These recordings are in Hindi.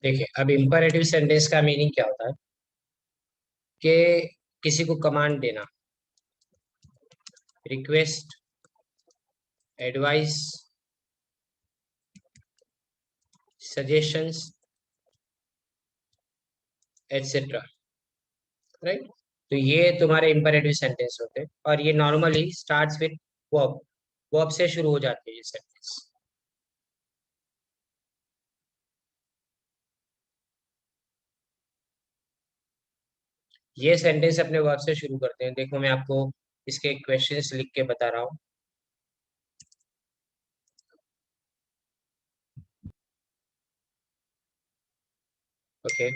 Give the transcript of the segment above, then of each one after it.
देखिए, अब इंपरेटिव सेंटेंस का मीनिंग क्या होता है कि किसी को कमांड देना, request, advice, suggestions, etcetera. Right. तो ये तुम्हारे इंपरेटिव सेंटेंस होते हैं और ये normally starts with verb. Verb से शुरू हो जाते हैं ये सेंटेंस। ये सेंटेंस अपने वर्ब से शुरू करते हैं। देखो, मैं आपको इसके क्वेश्चंस लिख के बता रहा हूँ। ओके,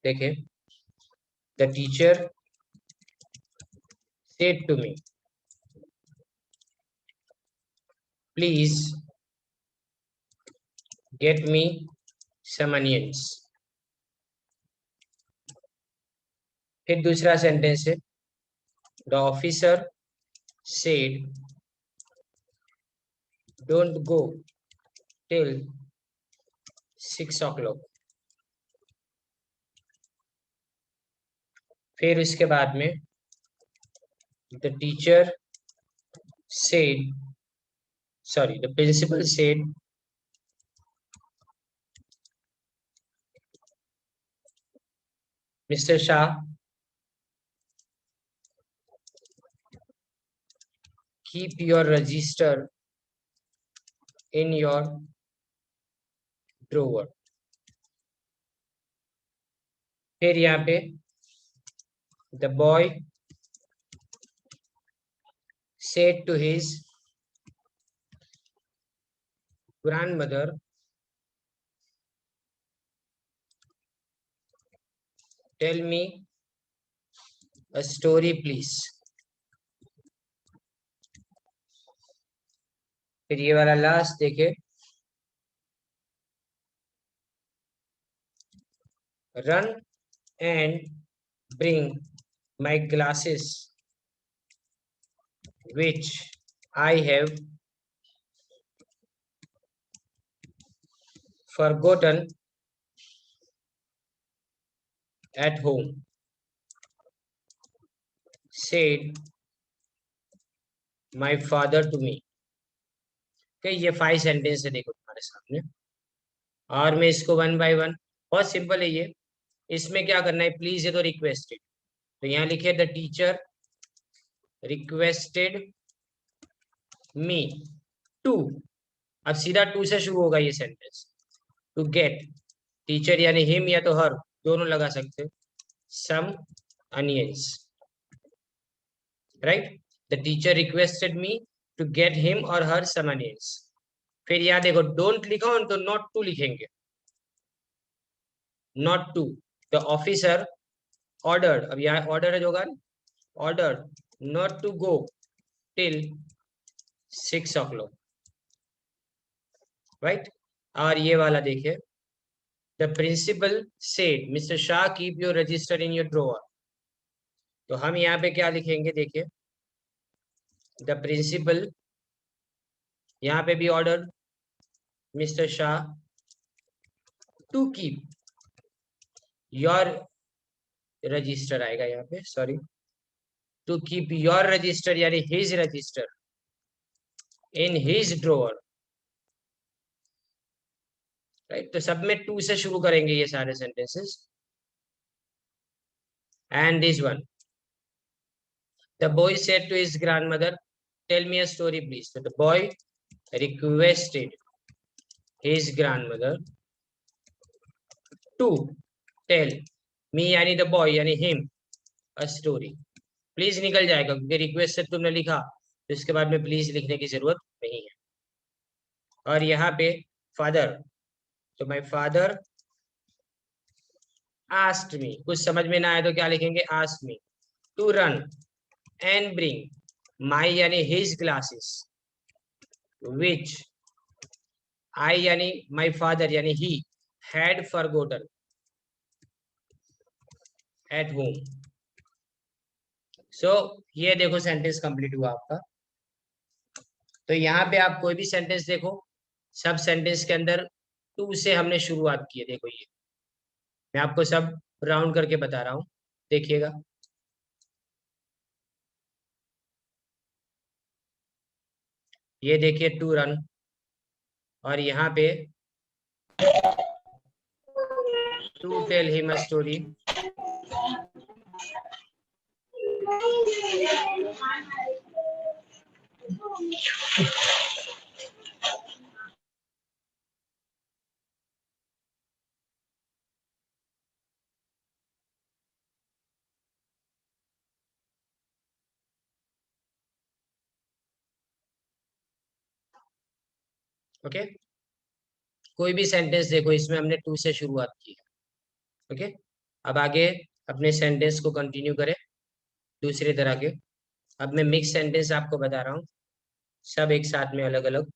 देखिए। The teacher said to me, please get me some onions. फिर दूसरा सेंटेंस है, the officer said don't go till 6 o'clock। फिर उसके बाद में the teacher said, sorry, the principal said, Mr. Shah, keep your register in your drawer। फिर यहाँ पे the boy said to his grandmother, tell me a story please। फिर ये वाला लास्ट देखे, run and bring my glasses which I have forgotten at home, said my father to me। कि ये 5 सेंटेंस है, देखो तुम्हारे सामने। और मैं इसको वन बाय वन, बहुत सिंपल है ये। इसमें क्या करना है, प्लीज है तो रिक्वेस्टेड, तो यहाँ लिखे the teacher requested me to. अब सीधा टू से शुरू होगा ये सेंटेंस। टू गेट, टीचर यानी हिम या तो हर, दोनों लगा सकते हो, some onions. Right. The teacher requested me to get him और हर सम अनियंस। फिर यहाँ देखो, डोंट लिखा हो तो नॉट टू लिखेंगे। Not to, the officer ordered, अब यहाँ ऑर्डर होगा, order not to go till 6 o'clock। Right. और ये वाला देखिए, the principal said mister Shah keep your register in your drawer. तो हम यहाँ पे क्या लिखेंगे, देखिए, द प्रिंसिपल, यहाँ पे भी order mister Shah to keep your register आएगा यहाँ पे, sorry, to keep your register यानी his register in his drawer. Right. तो सब में टू से शुरू करेंगे ये सारे sentences. And this one, the boy said to his grandmother, tell me a story please. तो the boy requested his grandmother to tell me यानी द बॉय यानी हिम अ स्टोरी। प्लीज निकल जाएगा क्योंकि रिक्वेस्ट से तुमने लिखा, तो इसके बाद में प्लीज लिखने की जरूरत नहीं है। और यहाँ पे फादर, तो माय फादर आस्क्ड मी, कुछ समझ में ना आए तो क्या लिखेंगे, asked me to run and bring my यानी हिज ग्लासेस विच आई यानी माई फादर यानी he had forgotten at home. So ये देखो सेंटेंस कंप्लीट हुआ आपका। तो यहाँ पे आप कोई भी सेंटेंस देखो, सब सेंटेंस के अंदर टू से हमने शुरुआत की है। देखो ये मैं आपको सब राउंड करके बता रहा हूँ, देखिएगा। ये देखिए टू रन, और यहाँ पे to tell him a story, okay. कोई भी सेंटेंस देखो, इसमें हमने टू से शुरुआत की है। ओके, अब आगे अपने सेंटेंस को कंटिन्यू करें दूसरे तरह के। अब मैं मिक्स सेंटेंस आपको बता रहा हूँ, सब एक साथ में अलग अलग।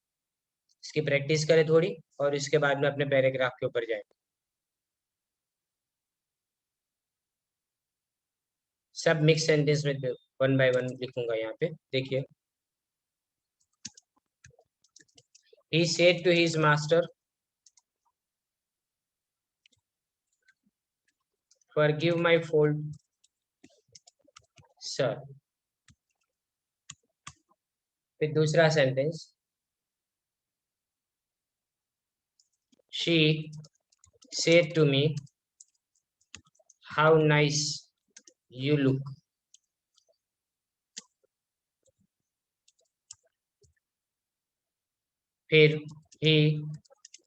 इसकी प्रैक्टिस करें थोड़ी, और इसके बाद में अपने पैराग्राफ के ऊपर जाएं। सब मिक्स सेंटेंस में वन बाय वन लिखूंगा यहाँ पे, देखिए। He said to his master, forgive my fault, sir. फिर दूसरा sentence, she said to me, how nice you look. फिर he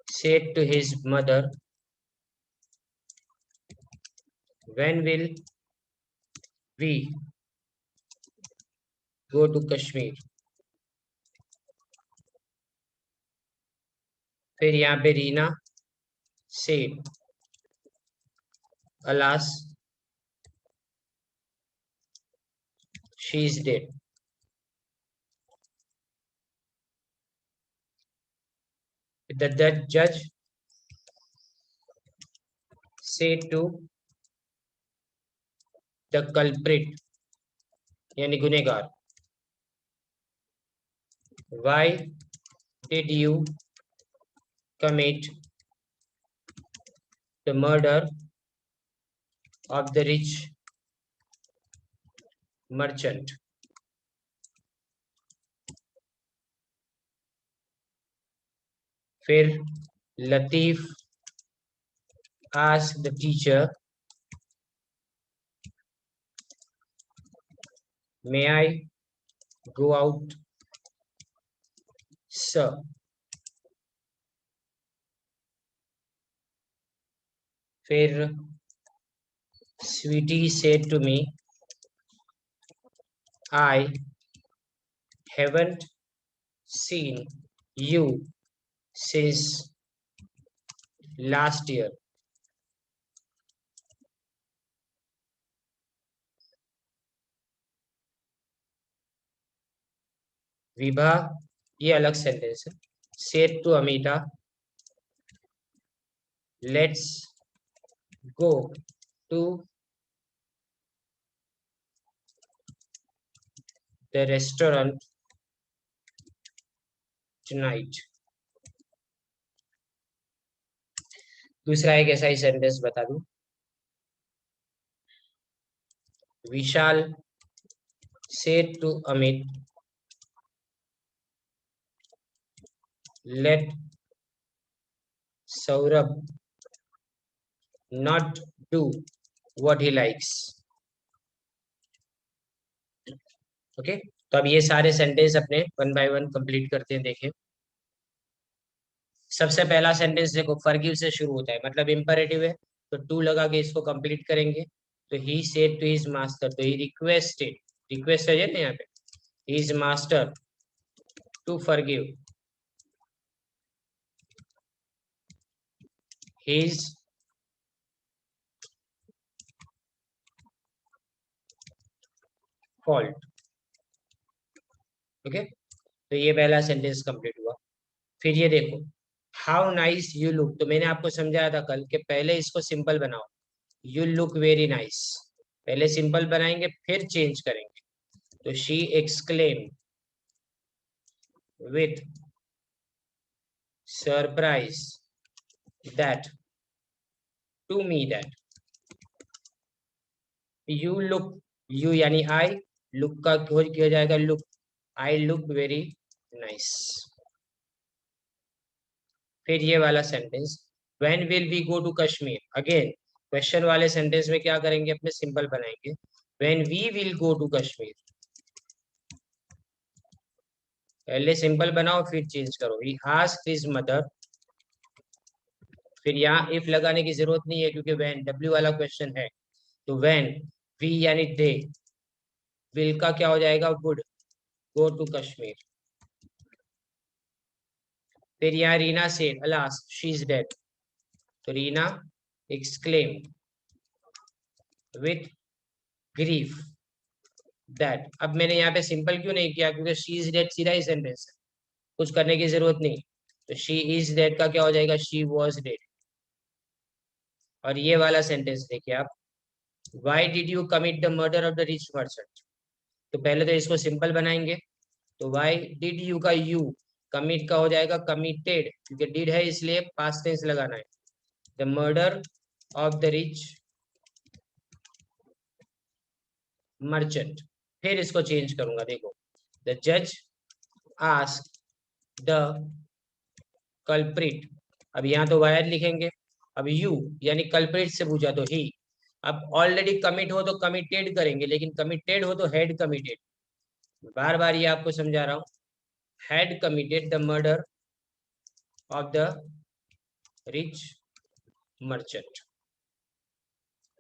said to his mother, when will we go to Kashmir. फिर यहाँ पे Reena said, alas, she is dead. The judge said to the culprit, यानी गुनहगार, why did you commit the murder of the rich merchant. फिर Latif asked the teacher, may I go out, sir? फिर Sweetie said to me, I haven't seen you since last year. Vibha, ये अलग सेंटेंस है, said to Amita, let's go to the restaurant tonight. दूसरा एक ऐसा ही सेंटेंस बता दूं, विशाल said to Amit, let Saurabh not do what he likes. Okay, तो अब ये सारे सेंटेंस अपने वन बाय वन कंप्लीट करते हैं। देखिए, सबसे पहला सेंटेंस देखो, फॉरगिव से शुरू होता है, मतलब इंपरेटिव है, तो टू लगा के इसको कंप्लीट करेंगे। तो he said to his master, तो ही रिक्वेस्टेड, रिक्वेस्ट है ना यहाँ पे, his master to forgive his fault. Okay, तो ये पहला सेंटेंस कंप्लीट हुआ। फिर ये देखो, हाउ नाइस यू लुक, तो मैंने आपको समझाया था कल कि पहले इसको सिंपल बनाओ, यू लुक वेरी नाइस, पहले सिंपल बनाएंगे फिर चेंज करेंगे। तो she exclaim with surprise that to me that you look, you यानी आई, लुक का खोज किया जाएगा look, I look very nice. फिर ये वाला sentence, when will we go to Kashmir, again question वाले सेंटेंस में क्या करेंगे, अपने सिंपल बनाएंगे, when we will go to Kashmir, पहले सिंपल बनाओ फिर चेंज करो। ही आस्क्ड हिज मदर, फिर यहाँ इफ लगाने की जरूरत नहीं है क्योंकि व्हेन डब्ल्यू वाला क्वेश्चन है, तो व्हेन वी यानी दे, विल का क्या हो जाएगा वुड, गो टू कश्मीर। फिर यहाँ Reena said alas she is dead, तो Reena exclaimed with grief that, अब मैंने यहाँ पे सिंपल क्यों नहीं किया, क्योंकि शी इज डेड सीधा ही सेंटेंस है, कुछ करने की जरूरत नहीं, तो शी इज डेड का क्या हो जाएगा, शी वॉज डेड। और ये वाला सेंटेंस देखिए आप, why did you commit the murder of the rich merchant, तो पहले तो इसको सिंपल बनाएंगे, तो व्हाई डिड यू का यू, कमिट का हो जाएगा कमिटेड, क्योंकि डिड है इसलिए पास्ट टेंस लगाना है, the murder of the rich merchant. फिर इसको चेंज करूंगा, देखो, द जज आस्क द कल्प्रिट, अब यहाँ तो वायर लिखेंगे, अब यू यानी कल्प्रिट से पूछा तो ही, अब ऑलरेडी कमिट हो तो कमिटेड करेंगे, लेकिन कमिटेड हो तो हैड कमिटेड, बार बार ये आपको समझा रहा हूं, had committed the murder of the rich merchant.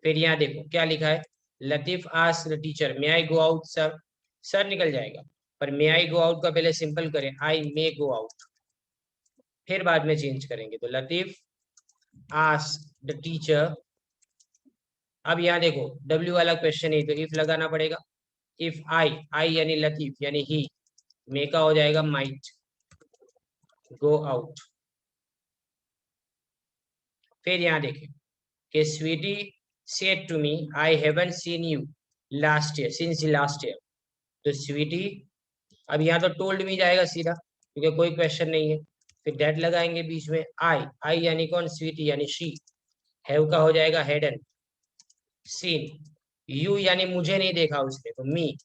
फिर यहाँ देखो क्या लिखा है, Latif ask the teacher may I go out sir, sir निकल जाएगा, पर मे आई गो आउट का पहले सिंपल करें, आई मे गो आउट, फिर बाद में चेंज करेंगे, तो लतीफ आस्क द टीचर, अब यहाँ देखो डब्ल्यू वाला क्वेश्चन है तो इफ लगाना पड़ेगा, इफ आई, आई यानी लतीफ यानी ही, मे का हो जाएगा माइट गो आउट। फिर यहाँ देखें कि Sweety said to me I haven't seen you last year since last year, तो स्वीटी, अब यहाँ तो टोल्ड मी जाएगा सीधा क्योंकि कोई क्वेश्चन नहीं है, फिर डेट लगाएंगे बीच में, आई, आई यानी कौन, स्वीटी यानी शी, हैव का हो जाएगा हेडन सीन, यू यानी मुझे नहीं देखा उसने, तो मी,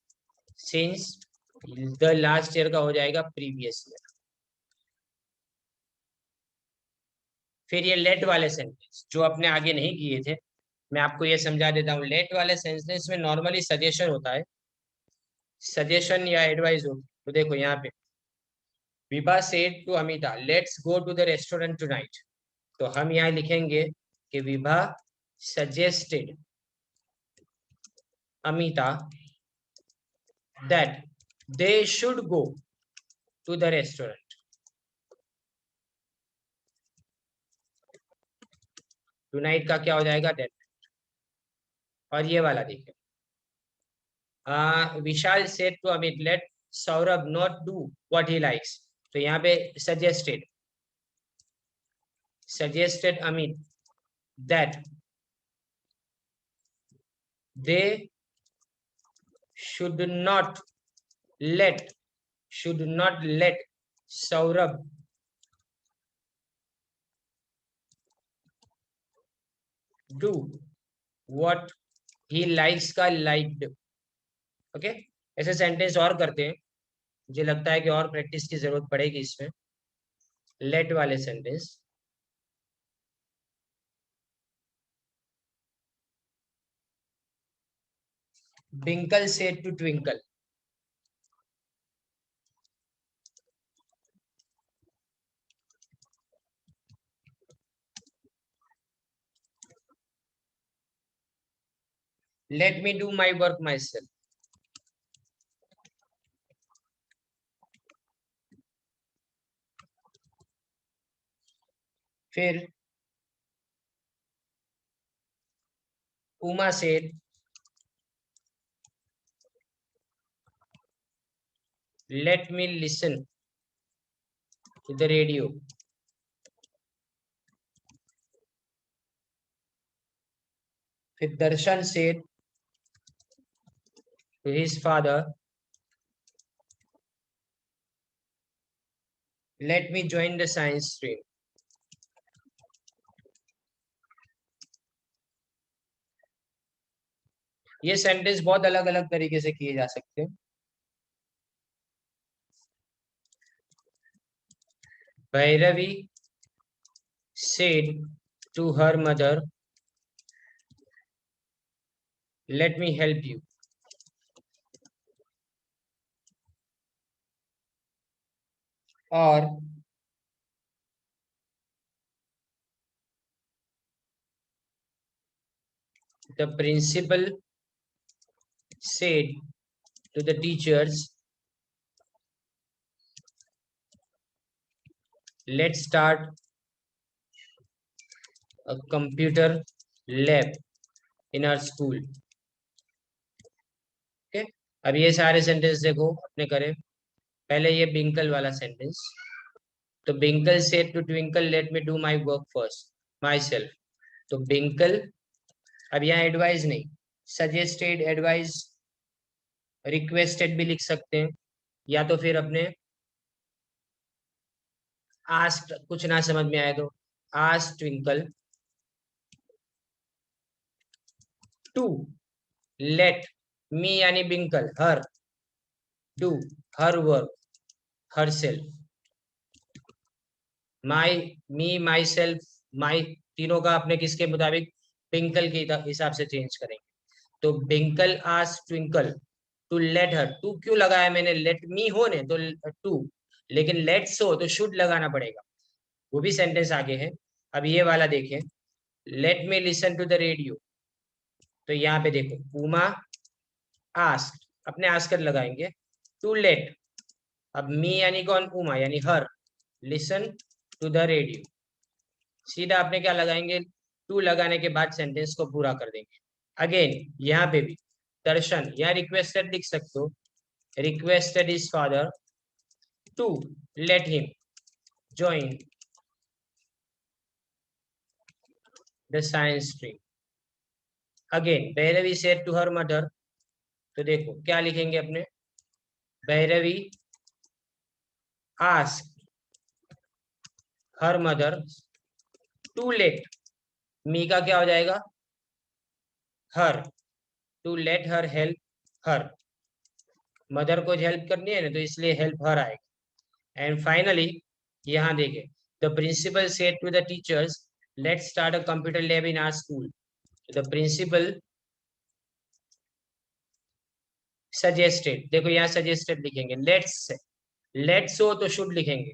सिंस द लास्ट ईयर का हो जाएगा प्रीवियस ईयर। फिर ये लेट वाले सेंटेंस जो अपने आगे नहीं किए थे, मैं आपको ये समझा देता हूँ, लेट वाले सेंटेंस में नॉर्मली सजेशन होता है, सजेशन या एडवाइस हो, तो देखो यहाँ पे Vibha said to Amita let's go to the restaurant tonight, तो हम यहाँ लिखेंगे कि Vibha suggested Amita that they should go to the restaurant, tonight का क्या हो जाएगा दैट। और ये वाला देखिए, Vishal said to Amit let Saurabh not do what he likes, तो यहाँ पे suggested Amit that they should not let Saurabh do what he likes का liked, ओके। ऐसे सेंटेंस और करते हैं, मुझे लगता है कि और प्रैक्टिस की जरूरत पड़ेगी इसमें, लेट वाले sentence, Twinkle said to Twinkle, let me do my work myself। फिर Uma said let me listen to the radio। फिर Darshan said to his father Let me join the science stream. ये सेंटेंस बहुत अलग अलग तरीके से किए जा सकते हैं। Bhairavi said to her mother, let me help you. और the principal said to the teachers, let's start a computer lab in our school. Okay? अब ये सारे सेंटेंस देखो अपने करें। पहले ये बिंकल वाला सेंटेंस, तो बिंकल said to Twinkle, let me do my work first myself. तो बिंकल, अब यहाँ एडवाइस नहीं, सजेस्टेड, एडवाइस, रिक्वेस्टेड भी लिख सकते हैं, या तो फिर अपने आस्क्ड, कुछ ना समझ में आए तो asked Twinkle to let me यानी Binkle her do her work herself, my me myself my, तीनों का अपने किसके मुताबिक, बिंकल के हिसाब से चेंज करेंगे। तो Binkle asked Twinkle to let her, to क्यों लगाया मैंने, लेट मी हो ने तो टू, लेकिन लेट्स हो तो शुड लगाना पड़ेगा, वो भी सेंटेंस आगे है। अब ये वाला देखें, let me listen to the radio, तो यहाँ पे देखो उमा आस्क्ड, अपने आस्कर लगाएंगे, टू लेट, अब मी यानी कौन, उमा यानी her, listen to the radio, सीधा आपने क्या लगाएंगे, टू लगाने के बाद सेंटेंस को पूरा कर देंगे। अगेन यहाँ पे भी दर्शन, यहाँ रिक्वेस्टेड लिख सकते हो, requested is father to let him join the science stream. Again, Bhairavi said to her mother, तो देखो क्या लिखेंगे अपने, Bhairavi asked her mother to let, मी का क्या हो जाएगा, her, to let her help her, mother को हेल्प करनी है ना तो इसलिए हेल्प हर आएगा। एंड फाइनली यहाँ देखे, the principal said to the teachers, let's start a computer lab in our school, the principal suggested, देखो यहाँ सजेस्टेड लिखेंगे, लेट्स हो तो शुड लिखेंगे,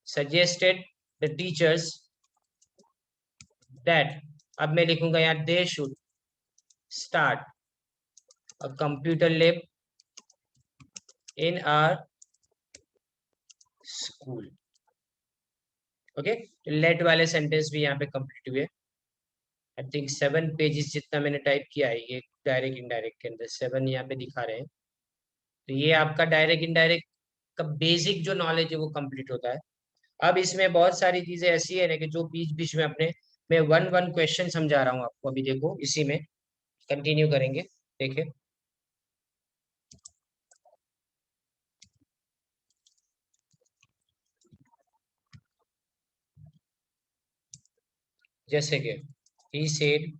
सजेस्टेड द टीचर्स दैट, अब मैं लिखूंगा यहाँ they should start a computer lab in our school. Okay, let वाले सेंटेंस भी यहाँ पे कंप्लीट हुए। आई थिंक 7 पेजेस जितना मैंने टाइप किया है, ये डायरेक्ट इनडायरेक्ट के अंदर 7 यहाँ पे दिखा रहे हैं। तो ये आपका डायरेक्ट इनडायरेक्ट का बेसिक जो नॉलेज है वो कंप्लीट होता है। अब इसमें बहुत सारी चीजें ऐसी है ना कि जो बीच बीच में अपने, मैं वन वन क्वेश्चन समझा रहा हूँ आपको, अभी देखो इसी में कंटिन्यू करेंगे। देखिए जैसे कि he said,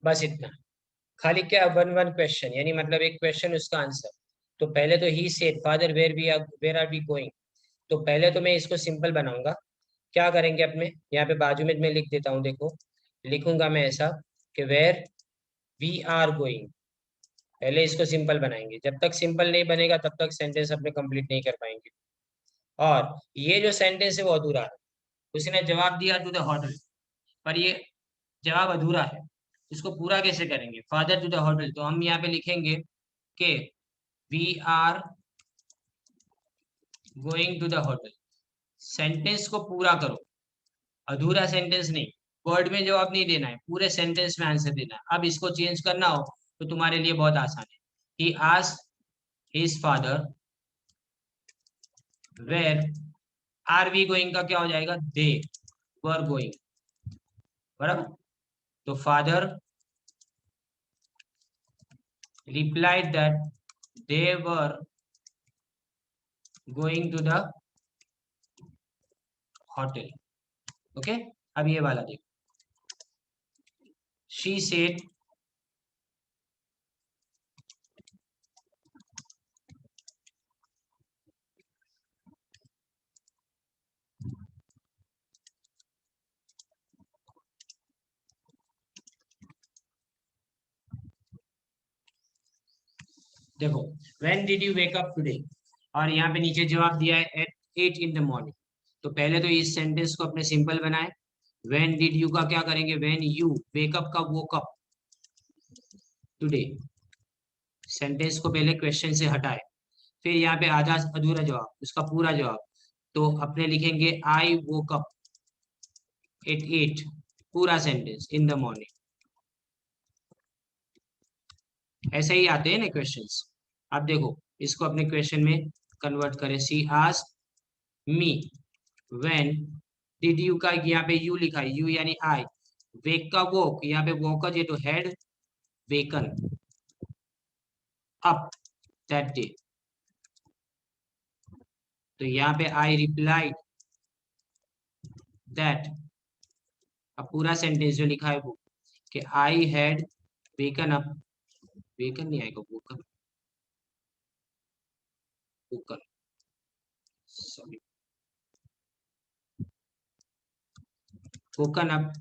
बस इतना, खाली क्या वन वन क्वेश्चन, यानी मतलब एक क्वेश्चन उसका आंसर। तो पहले तो he said father where are we going, तो पहले तो मैं इसको सिंपल बनाऊंगा। क्या करेंगे अपने यहाँ पे बाजू में मैं लिख देता हूँ, देखो लिखूंगा मैं ऐसा कि वेयर वी आर गोइंग, पहले इसको सिंपल बनाएंगे, जब तक सिंपल नहीं बनेगा तब तक सेंटेंस अपने कंप्लीट नहीं कर पाएंगे। और ये जो सेंटेंस है वो अधूरा है, उसने जवाब दिया टू द होटल, पर ये जवाब अधूरा है, इसको पूरा कैसे करेंगे, फादर टू द होटल, तो हम यहाँ पे लिखेंगे कि we are going to the hotel, sentence को पूरा करो, अधूरा सेंटेंस नहीं, वर्ड में जवाब नहीं देना है, पूरे सेंटेंस में आंसर देना है। अब इसको चेंज करना हो तो तुम्हारे लिए बहुत आसान है, he asked his father where are we going का क्या हो जाएगा, they were going, बराबर। तो father replied that they were going to the hotel। Okay, अब ये वाला देखो, she said, देखो when did you wake up today, और यहाँ पे नीचे जवाब दिया है एट 8 इन द मॉर्निंग। तो पहले तो इस सेंटेंस को अपने सिंपल बनाए। व्हेन डिड यू का क्या करेंगे, व्हेन यू वेकअप का वोक अप टुडे, सेंटेंस को पहले क्वेश्चन से हटाए, फिर यहाँ पे आधा अधूरा जवाब, उसका पूरा जवाब। तो अपने लिखेंगे आई वोक अप एट 8, पूरा सेंटेंस इन द मॉर्निंग। ऐसे ही आते हैं ना क्वेश्चंस। अब देखो इसको अपने क्वेश्चन में कन्वर्ट करें। She asked me when did you का यहाँ पे यू लिखा है, यू यानी आई, वेक का वोक, यहाँ पे वोक है तो had woken up that day. तो यहाँ पे आई रिप्लाइड दैट, अब पूरा सेंटेंस जो लिखा है वो कि I had woken up, woken नहीं आएगा, woken, woken, sorry, woken up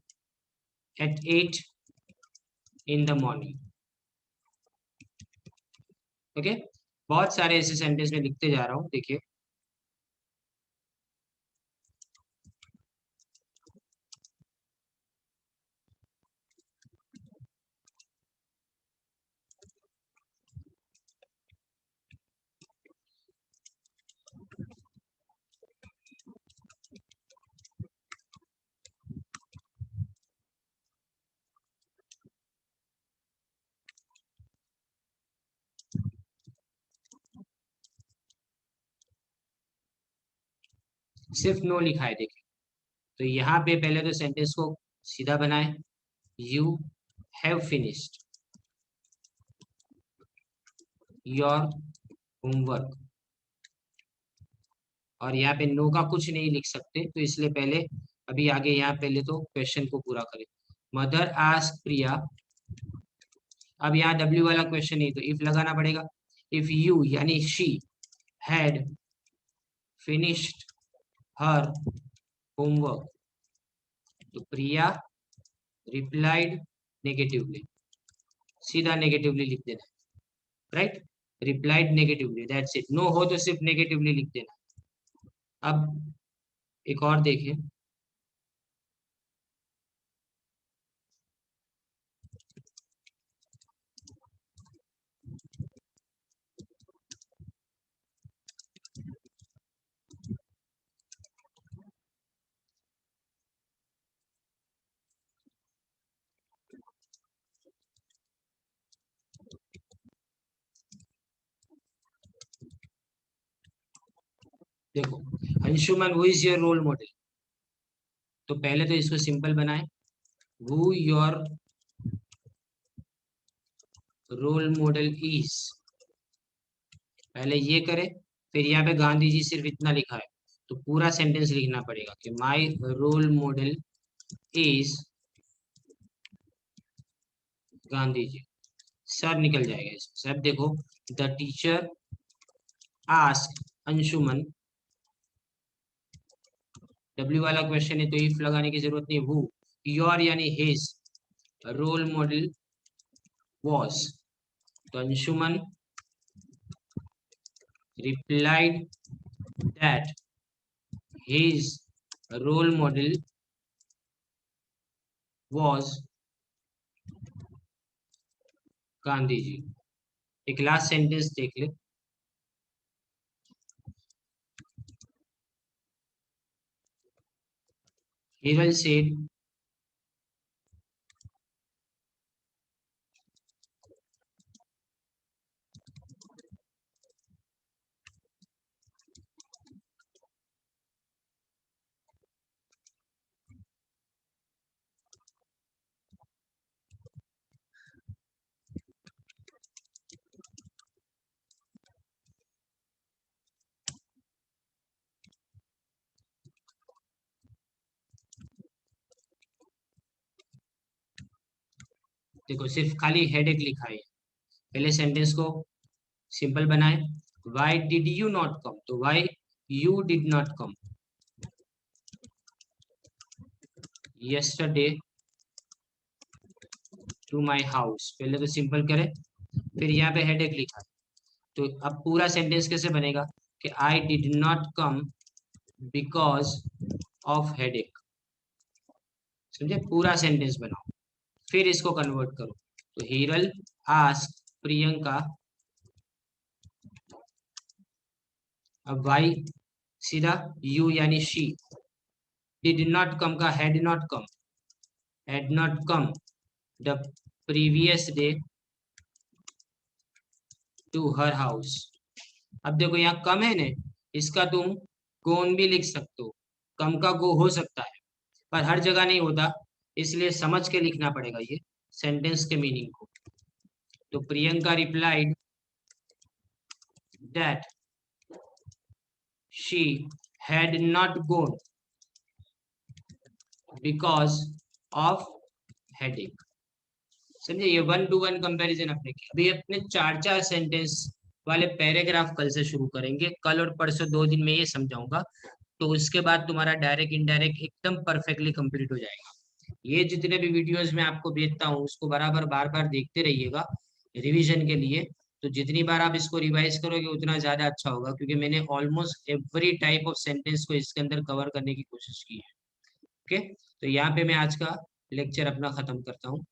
at 8 in the morning. Okay, बहुत सारे ऐसे सेंटेंस में लिखते जा रहा हूँ, देखिए। सिर्फ नो लिखा है, देखिए। तो यहाँ पे पहले तो सेंटेंस को सीधा बनाए, you have finished your homework, और यहाँ पे नो का कुछ नहीं लिख सकते, तो इसलिए पहले अभी आगे यहाँ पहले तो क्वेश्चन को पूरा करें। मदर आस्क्ड प्रिया, अब यहाँ डब्ल्यू वाला क्वेश्चन नहीं, तो इफ लगाना पड़ेगा। इफ यू यानी she had finished her homework, तो प्रिया रिप्लाइड नेगेटिवली, सीधा नेगेटिवली लिख देना, right. Replied negatively, that's it. No हो तो सिर्फ नेगेटिवली लिख देना। अब एक और देखें, देखो Anshuman who is your role model, तो पहले तो इसको सिंपल बनाए, who your role model is, पहले ये करे, फिर यहाँ पे गांधी जी सिर्फ इतना लिखा है, तो पूरा सेंटेंस लिखना पड़ेगा कि my role model is Gandhi ji. Sir निकल जाएगा इसमें। सर देखो, the teacher ask Anshuman, W वाला क्वेश्चन है तो इफ लगाने की जरूरत नहीं, हु योर यानी हिज रोल मॉडल वॉज, तो Anshuman replied that his role model was Gandhi ji. एक लास्ट सेंटेंस देख ले, हिरल सेड देखो सिर्फ खाली हेडेक लिखा है। पहले सेंटेंस को सिंपल बनाए, why did you not come, तो why you did not come yesterday to my house. पहले तो सिंपल करे, फिर यहाँ पे हेडेक लिखा है। तो अब पूरा सेंटेंस कैसे बनेगा कि I did not come because of headache. समझे, पूरा सेंटेंस बनाओ, फिर इसको कन्वर्ट करो। तो हीरल आस्क प्रियंका, अब वाई सीधा यू यानी शी, डिड नॉट कम का had not come the previous day to her house. अब देखो यहाँ कम है ने, इसका तुम गोन भी लिख सकते हो, कम का गो हो सकता है पर हर जगह नहीं होता, इसलिए समझ के लिखना पड़ेगा ये सेंटेंस के मीनिंग को। तो Priyanka replied that she had not gone because of headache. समझे, ये 1 to 1 कंपैरिजन अपने किया। अभी अपने 4-4 सेंटेंस वाले पैराग्राफ कल से शुरू करेंगे, कल और परसों 2 दिन में ये समझाऊंगा। तो उसके बाद तुम्हारा डायरेक्ट इनडायरेक्ट एकदम परफेक्टली कंप्लीट हो जाएगा। ये जितने भी वीडियोस मैं आपको भेजता हूँ उसको बराबर बार बार देखते रहिएगा रिवीजन के लिए। तो जितनी बार आप इसको रिवाइज करोगे उतना ज्यादा अच्छा होगा, क्योंकि मैंने almost every type of sentence को इसके अंदर कवर करने की कोशिश की है। ओके, तो यहाँ पे मैं आज का लेक्चर अपना खत्म करता हूँ।